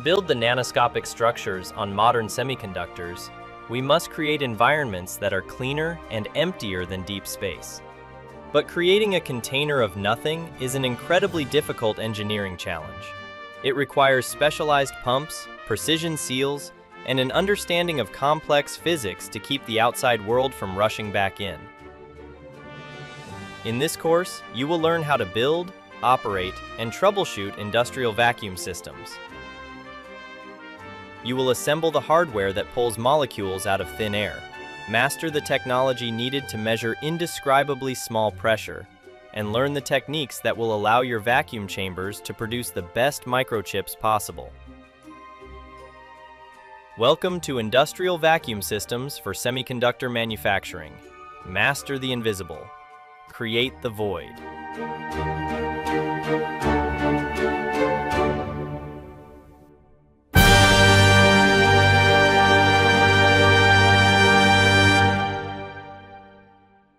build the nanoscopic structures on modern semiconductors, we must create environments that are cleaner and emptier than deep space. But creating a container of nothing is an incredibly difficult engineering challenge. It requires specialized pumps, precision seals, and an understanding of complex physics to keep the outside world from rushing back in. In this course, you will learn how to build, operate, and troubleshoot industrial vacuum systems. You will assemble the hardware that pulls molecules out of thin air, master the technology needed to measure indescribably small pressure, and learn the techniques that will allow your vacuum chambers to produce the best microchips possible. Welcome to Industrial Vacuum Systems for Semiconductor Manufacturing. Master the invisible. Create the void.